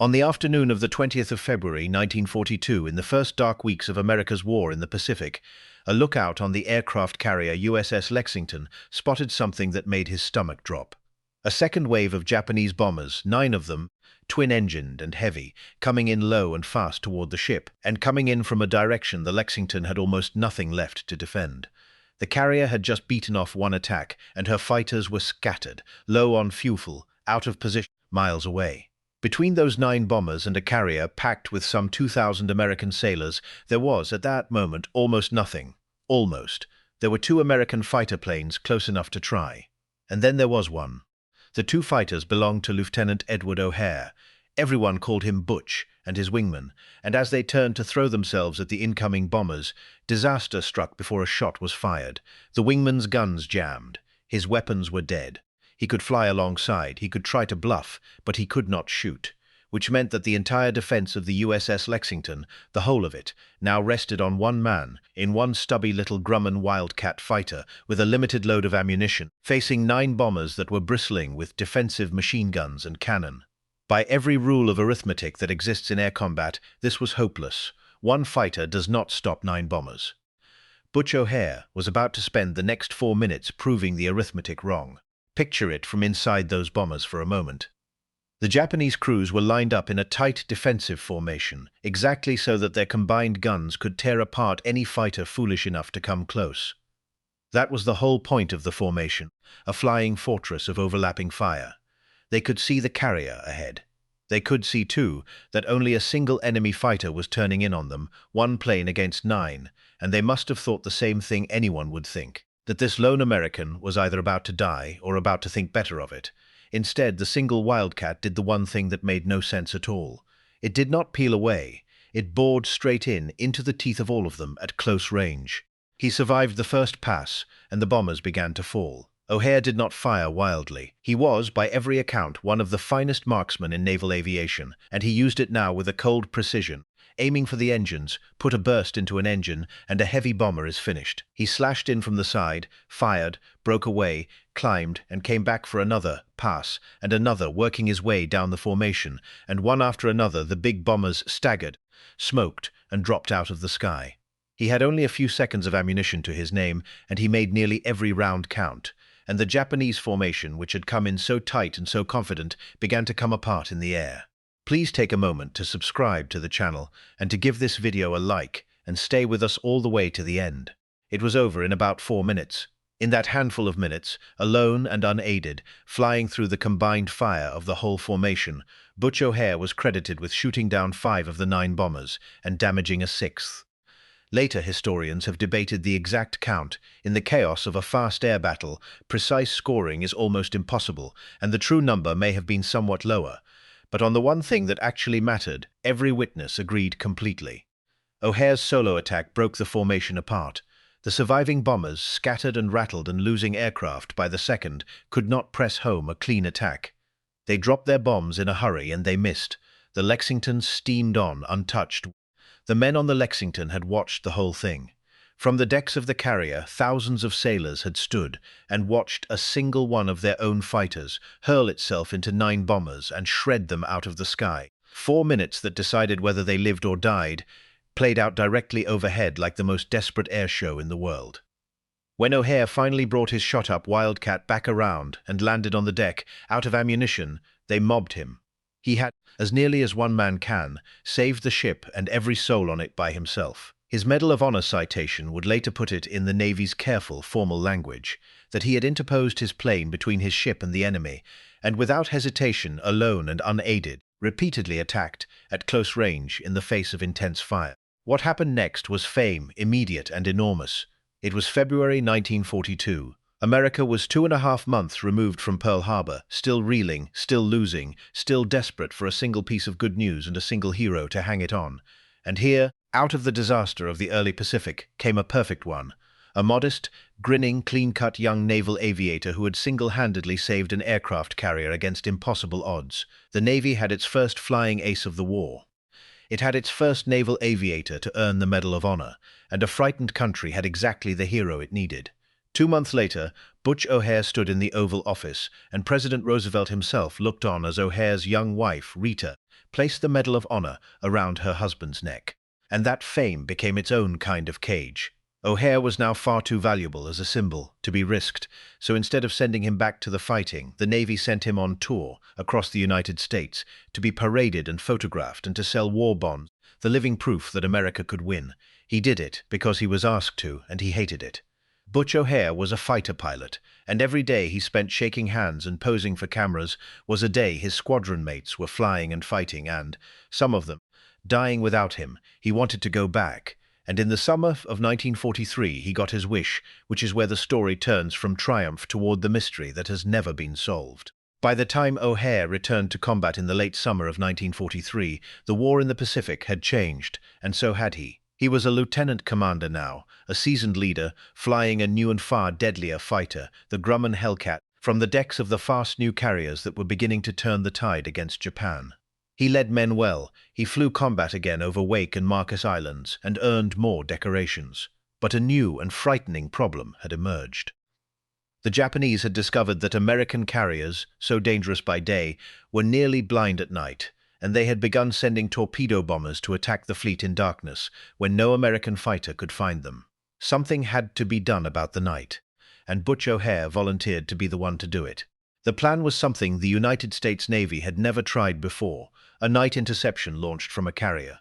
On the afternoon of the 20th of February 1942, in the first dark weeks of America's war in the Pacific, a lookout on the aircraft carrier USS Lexington spotted something that made his stomach drop. A second wave of Japanese bombers, 9 of them, twin-engined and heavy, coming in low and fast toward the ship, and coming in from a direction the Lexington had almost nothing left to defend. The carrier had just beaten off one attack, and her fighters were scattered, low on fuel, out of position, miles away. Between those 9 bombers and a carrier packed with some 2,000 American sailors, there was, at that moment, almost nothing. Almost. There were 2 American fighter planes close enough to try. And then there was one. The 2 fighters belonged to Lieutenant Edward O'Hare. Everyone called him Butch and his wingman, and as they turned to throw themselves at the incoming bombers, disaster struck before a shot was fired. The wingman's guns jammed. His weapons were dead. He could fly alongside, he could try to bluff, but he could not shoot, which meant that the entire defense of the USS Lexington, the whole of it, now rested on one man, in one stubby little Grumman Wildcat fighter with a limited load of ammunition, facing 9 bombers that were bristling with defensive machine guns and cannon. By every rule of arithmetic that exists in air combat, this was hopeless. One fighter does not stop 9 bombers. Butch O'Hare was about to spend the next 4 minutes proving the arithmetic wrong. Picture it from inside those bombers for a moment. The Japanese crews were lined up in a tight defensive formation, exactly so that their combined guns could tear apart any fighter foolish enough to come close. That was the whole point of the formation, a flying fortress of overlapping fire. They could see the carrier ahead. They could see, too, that only a single enemy fighter was turning in on them, 1 plane against 9, and they must have thought the same thing anyone would think. That this lone American was either about to die or about to think better of it. Instead, the single Wildcat did the one thing that made no sense at all. It did not peel away. It bored straight into the teeth of all of them at close range. He survived the first pass, and the bombers began to fall. O'Hare did not fire wildly. He was, by every account, one of the finest marksmen in naval aviation, and he used it now with a cold precision. Aiming for the engines, put a burst into an engine, and a heavy bomber is finished. He slashed in from the side, fired, broke away, climbed, and came back for another pass, and another, working his way down the formation, and one after another the big bombers staggered, smoked, and dropped out of the sky. He had only a few seconds of ammunition to his name, and he made nearly every round count, and the Japanese formation, which had come in so tight and so confident, began to come apart in the air. Please take a moment to subscribe to the channel and to give this video a like and stay with us all the way to the end. It was over in about 4 minutes. In that handful of minutes, alone and unaided, flying through the combined fire of the whole formation, Butch O'Hare was credited with shooting down 5 of the 9 bombers and damaging a 6th. Later historians have debated the exact count. In the chaos of a fast air battle, precise scoring is almost impossible, and the true number may have been somewhat lower. But on the one thing that actually mattered, every witness agreed completely. O'Hare's solo attack broke the formation apart. The surviving bombers, scattered and rattled and losing aircraft by the second, could not press home a clean attack. They dropped their bombs in a hurry and they missed. The Lexington steamed on, untouched. The men on the Lexington had watched the whole thing. From the decks of the carrier, thousands of sailors had stood and watched a single one of their own fighters hurl itself into 9 bombers and shred them out of the sky. 4 minutes that decided whether they lived or died played out directly overhead like the most desperate air show in the world. When O'Hare finally brought his shot-up Wildcat back around and landed on the deck, out of ammunition, they mobbed him. He had, as nearly as one man can, saved the ship and every soul on it by himself. His Medal of Honor citation would later put it in the Navy's careful, formal language, that he had interposed his plane between his ship and the enemy, and without hesitation, alone and unaided, repeatedly attacked, at close range, in the face of intense fire. What happened next was fame, immediate and enormous. It was February 1942. America was 2.5 months removed from Pearl Harbor, still reeling, still losing, still desperate for a single piece of good news and a single hero to hang it on. And here, out of the disaster of the early Pacific, came a perfect one. A modest, grinning, clean-cut young naval aviator who had single-handedly saved an aircraft carrier against impossible odds. The Navy had its first flying ace of the war. It had its first naval aviator to earn the Medal of Honor, and a frightened country had exactly the hero it needed. 2 months later, Butch O'Hare stood in the Oval Office, and President Roosevelt himself looked on as O'Hare's young wife, Rita, placed the Medal of Honor around her husband's neck. And that fame became its own kind of cage. O'Hare was now far too valuable as a symbol to be risked, so instead of sending him back to the fighting, the Navy sent him on tour across the United States to be paraded and photographed and to sell war bonds, the living proof that America could win. He did it because he was asked to, and he hated it. Butch O'Hare was a fighter pilot, and every day he spent shaking hands and posing for cameras was a day his squadron mates were flying and fighting and, some of them, dying without him. He wanted to go back, and in the summer of 1943 he got his wish, which is where the story turns from triumph toward the mystery that has never been solved. By the time O'Hare returned to combat in the late summer of 1943, the war in the Pacific had changed, and so had he. He was a lieutenant commander now, a seasoned leader, flying a new and far deadlier fighter, the Grumman Wildcat, from the decks of the fast new carriers that were beginning to turn the tide against Japan. He led men well, he flew combat again over Wake and Marcus Islands, and earned more decorations. But a new and frightening problem had emerged. The Japanese had discovered that American carriers, so dangerous by day, were nearly blind at night, and they had begun sending torpedo bombers to attack the fleet in darkness, when no American fighter could find them. Something had to be done about the night, and Butch O'Hare volunteered to be the one to do it. The plan was something the United States Navy had never tried before, a night interception launched from a carrier.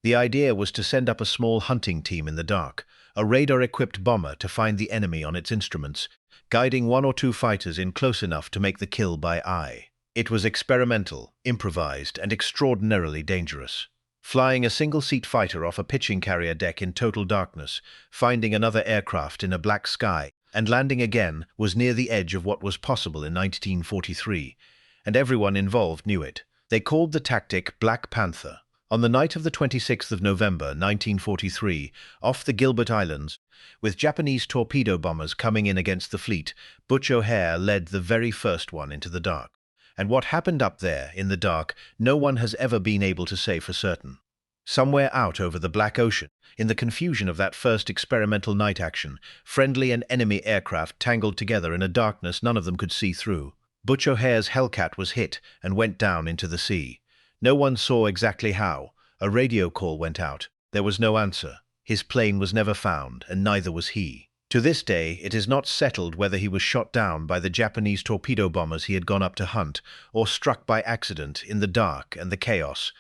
The idea was to send up a small hunting team in the dark, a radar-equipped bomber to find the enemy on its instruments, guiding one or two fighters in close enough to make the kill by eye. It was experimental, improvised, and extraordinarily dangerous. Flying a single-seat fighter off a pitching carrier deck in total darkness, finding another aircraft in a black sky, and landing again was near the edge of what was possible in 1943, and everyone involved knew it. They called the tactic Black Panther. On the night of the 26th of November 1943, off the Gilbert Islands, with Japanese torpedo bombers coming in against the fleet, Butch O'Hare led the very first one into the dark. And what happened up there, in the dark, no one has ever been able to say for certain. Somewhere out over the Black Ocean, in the confusion of that first experimental night action, friendly and enemy aircraft tangled together in a darkness none of them could see through. Butch O'Hare's Hellcat was hit and went down into the sea. No one saw exactly how. A radio call went out. There was no answer. His plane was never found, and neither was he. To this day, it is not settled whether he was shot down by the Japanese torpedo bombers he had gone up to hunt, or struck by accident in the dark and the chaos,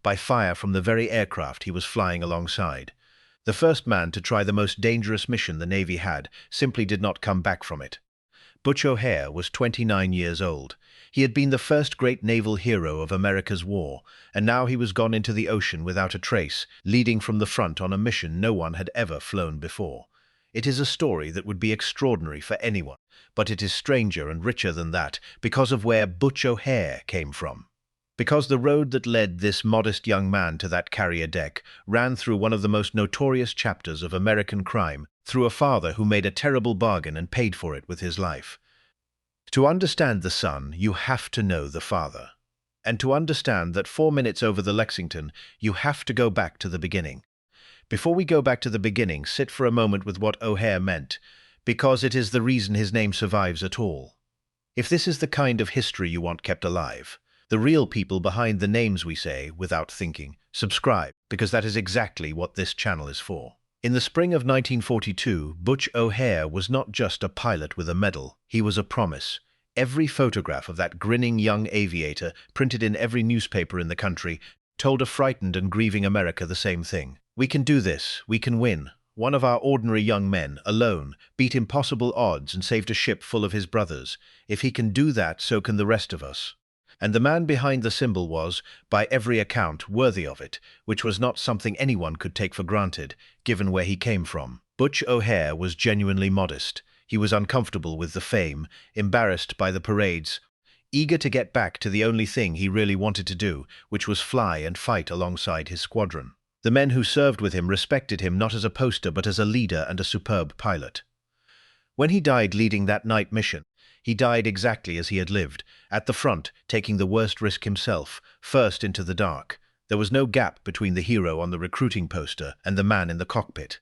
by fire from the very aircraft he was flying alongside. The first man to try the most dangerous mission the Navy had simply did not come back from it. Butch O'Hare was 29 years old. He had been the first great naval hero of America's war, and now he was gone into the ocean without a trace, leading from the front on a mission no one had ever flown before. It is a story that would be extraordinary for anyone, but it is stranger and richer than that because of where Butch O'Hare came from. Because the road that led this modest young man to that carrier deck ran through one of the most notorious chapters of American crime, through a father who made a terrible bargain and paid for it with his life. To understand the son, you have to know the father. And to understand that 4 minutes over the Lexington, you have to go back to the beginning. Before we go back to the beginning, sit for a moment with what O'Hare meant, because it is the reason his name survives at all. If this is the kind of history you want kept alive, the real people behind the names we say, without thinking, subscribe, because that is exactly what this channel is for. In the spring of 1942, Butch O'Hare was not just a pilot with a medal, he was a promise. Every photograph of that grinning young aviator, printed in every newspaper in the country, told a frightened and grieving America the same thing. We can do this, we can win. One of our ordinary young men, alone, beat impossible odds and saved a ship full of his brothers. If he can do that, so can the rest of us. And the man behind the symbol was, by every account, worthy of it, which was not something anyone could take for granted, given where he came from. Butch O'Hare was genuinely modest. He was uncomfortable with the fame, embarrassed by the parades, eager to get back to the only thing he really wanted to do, which was fly and fight alongside his squadron. The men who served with him respected him not as a poster but as a leader and a superb pilot. When he died leading that night mission, he died exactly as he had lived, at the front, taking the worst risk himself, first into the dark. There was no gap between the hero on the recruiting poster and the man in the cockpit.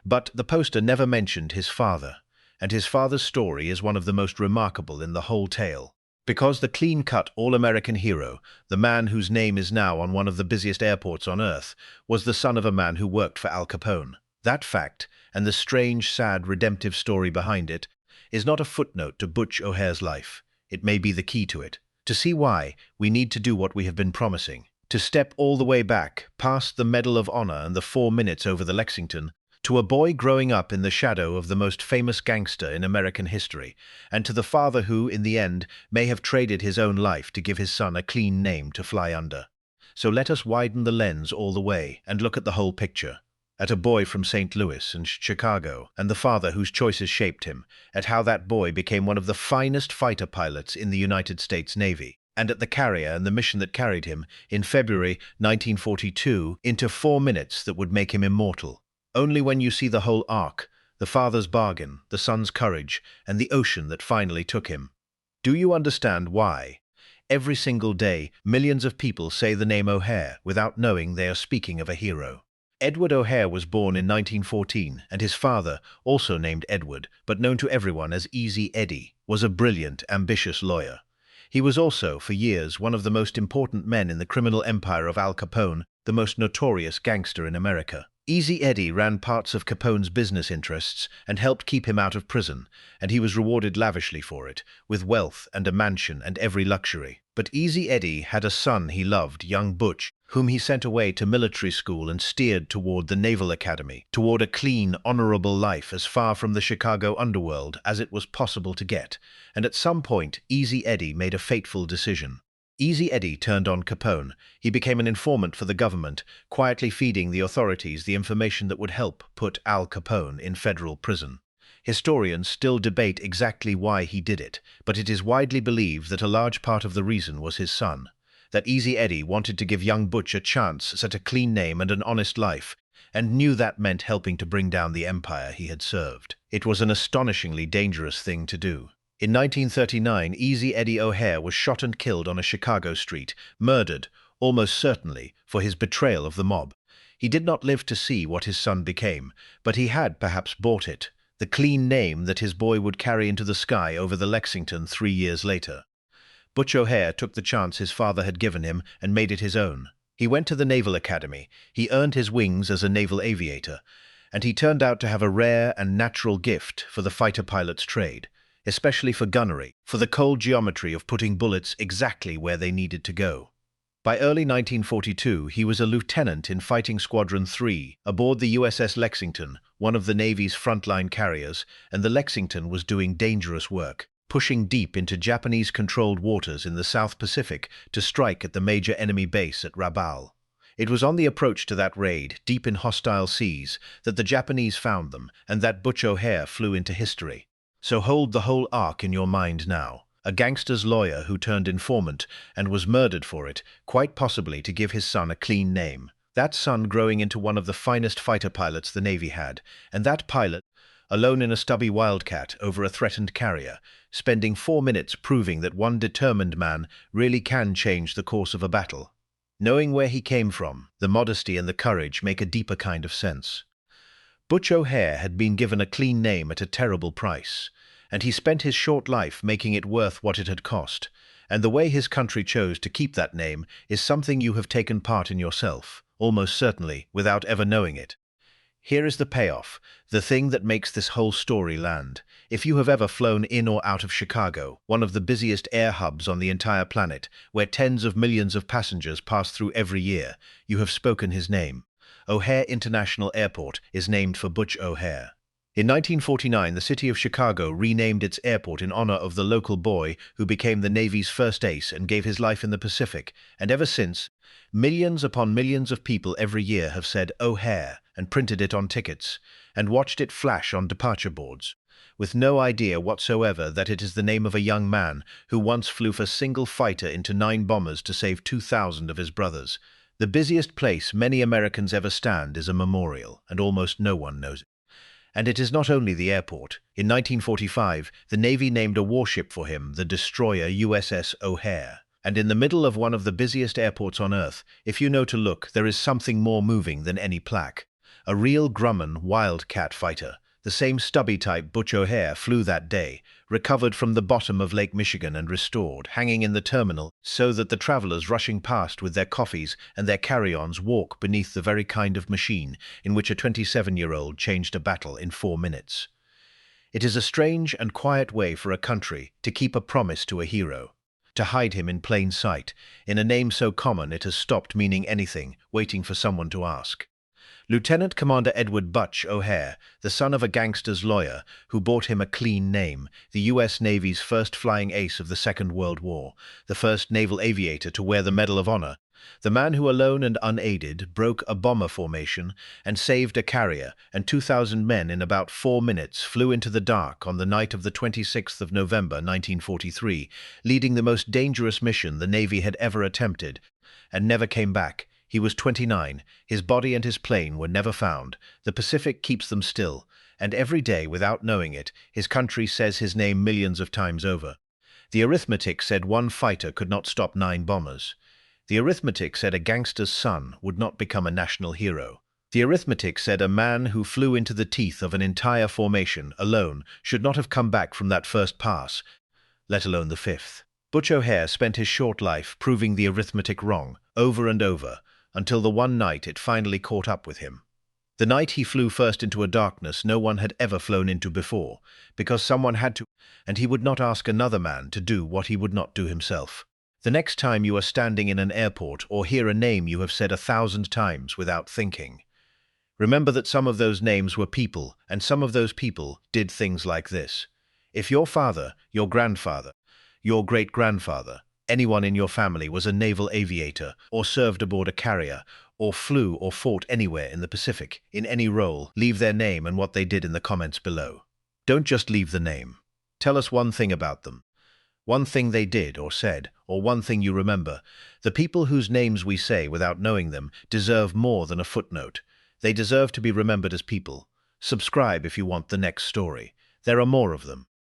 But the poster never mentioned his father, and his father's story is one of the most remarkable in the whole tale. Because the clean-cut all-American hero, the man whose name is now on one of the busiest airports on Earth, was the son of a man who worked for Al Capone. That fact, and the strange, sad, redemptive story behind it, is not a footnote to Butch O'Hare's life. It may be the key to it. To see why, we need to do what we have been promising. To step all the way back, past the Medal of Honor and the 4 minutes over the Lexington, to a boy growing up in the shadow of the most famous gangster in American history, and to the father who, in the end, may have traded his own life to give his son a clean name to fly under. So let us widen the lens all the way and look at the whole picture. At a boy from St. Louis and Chicago, and the father whose choices shaped him, at how that boy became one of the finest fighter pilots in the United States Navy, and at the carrier and the mission that carried him, in February 1942, into 4 minutes that would make him immortal. Only when you see the whole arc, the father's bargain, the son's courage, and the ocean that finally took him, do you understand why? Every single day, millions of people say the name O'Hare without knowing they are speaking of a hero. Edward O'Hare was born in 1914, and his father, also named Edward, but known to everyone as Easy Eddie, was a brilliant, ambitious lawyer. He was also, for years, one of the most important men in the criminal empire of Al Capone, the most notorious gangster in America. Easy Eddie ran parts of Capone's business interests and helped keep him out of prison, and he was rewarded lavishly for it, with wealth and a mansion and every luxury. But Easy Eddie had a son he loved, young Butch, whom he sent away to military school and steered toward the Naval Academy, toward a clean, honorable life as far from the Chicago underworld as it was possible to get. And at some point, Easy Eddie made a fateful decision. Easy Eddie turned on Capone. He became an informant for the government, quietly feeding the authorities the information that would help put Al Capone in federal prison. Historians still debate exactly why he did it, but it is widely believed that a large part of the reason was his son. That Easy Eddie wanted to give young Butch a chance at a clean name and an honest life, and knew that meant helping to bring down the empire he had served. It was an astonishingly dangerous thing to do. In 1939, Easy Eddie O'Hare was shot and killed on a Chicago street, murdered, almost certainly, for his betrayal of the mob. He did not live to see what his son became, but he had perhaps bought it, the clean name that his boy would carry into the sky over the Lexington 3 years later. Butch O'Hare took the chance his father had given him and made it his own. He went to the Naval Academy, he earned his wings as a naval aviator, and he turned out to have a rare and natural gift for the fighter pilot's trade, especially for gunnery, for the cold geometry of putting bullets exactly where they needed to go. By early 1942, he was a lieutenant in Fighting Squadron 3 aboard the USS Lexington, one of the Navy's frontline carriers, and the Lexington was doing dangerous work, pushing deep into Japanese-controlled waters in the South Pacific to strike at the major enemy base at Rabaul. It was on the approach to that raid, deep in hostile seas, that the Japanese found them, and that Butch O'Hare flew into history. So hold the whole arc in your mind now. A gangster's lawyer who turned informant and was murdered for it, quite possibly to give his son a clean name. That son growing into one of the finest fighter pilots the Navy had, and that pilot, alone in a stubby Wildcat over a threatened carrier, spending 4 minutes proving that one determined man really can change the course of a battle. Knowing where he came from, the modesty and the courage make a deeper kind of sense. Butch O'Hare had been given a clean name at a terrible price, and he spent his short life making it worth what it had cost, and the way his country chose to keep that name is something you have taken part in yourself, almost certainly, without ever knowing it. Here is the payoff, the thing that makes this whole story land. If you have ever flown in or out of Chicago, one of the busiest air hubs on the entire planet, where tens of millions of passengers pass through every year, you have spoken his name. O'Hare International Airport is named for Butch O'Hare. In 1949, the city of Chicago renamed its airport in honor of the local boy who became the Navy's first ace and gave his life in the Pacific, and ever since, millions upon millions of people every year have said O'Hare and printed it on tickets, and watched it flash on departure boards, with no idea whatsoever that it is the name of a young man who once flew for single fighter into 9 bombers to save 2,000 of his brothers. The busiest place many Americans ever stand is a memorial, and almost no one knows it. And it is not only the airport. In 1945, the Navy named a warship for him, the destroyer USS O'Hare. And in the middle of one of the busiest airports on Earth, if you know to look, there is something more moving than any plaque. A real Grumman Wildcat fighter, The same stubby type Butch flew that day, recovered from the bottom of Lake Michigan and restored, hanging in the terminal so that the travelers rushing past with their coffees and their carry-ons walk beneath the very kind of machine in which a 27-year-old changed a battle in 4 minutes. It is a strange and quiet way for a country to keep a promise to a hero, to hide him in plain sight, in a name so common it has stopped meaning anything, waiting for someone to ask. Lieutenant Commander Edward Butch O'Hare, the son of a gangster's lawyer who bought him a clean name, the U.S. Navy's first flying ace of the Second World War, the first naval aviator to wear the Medal of Honor, the man who alone and unaided broke a bomber formation and saved a carrier and 2,000 men in about 4 minutes, flew into the dark on the night of the 26th of November 1943, leading the most dangerous mission the Navy had ever attempted, and never came back. He was 29, his body and his plane were never found, the Pacific keeps them still, and every day, without knowing it, his country says his name millions of times over. The arithmetic said one fighter could not stop 9 bombers. The arithmetic said a gangster's son would not become a national hero. The arithmetic said a man who flew into the teeth of an entire formation alone should not have come back from that first pass, let alone the 5th. Butch O'Hare spent his short life proving the arithmetic wrong, over and over, until the one night it finally caught up with him. The night he flew first into a darkness no one had ever flown into before, because someone had to, and he would not ask another man to do what he would not do himself. The next time you are standing in an airport or hear a name you have said 1,000 times without thinking, remember that some of those names were people, and some of those people did things like this. If your father, your grandfather, your great-grandfather, anyone in your family was a naval aviator, or served aboard a carrier, or flew or fought anywhere in the Pacific, in any role, leave their name and what they did in the comments below. Don't just leave the name. Tell us one thing about them. One thing they did or said, or one thing you remember. The people whose names we say without knowing them deserve more than a footnote. They deserve to be remembered as people. Subscribe if you want the next story. There are more of them.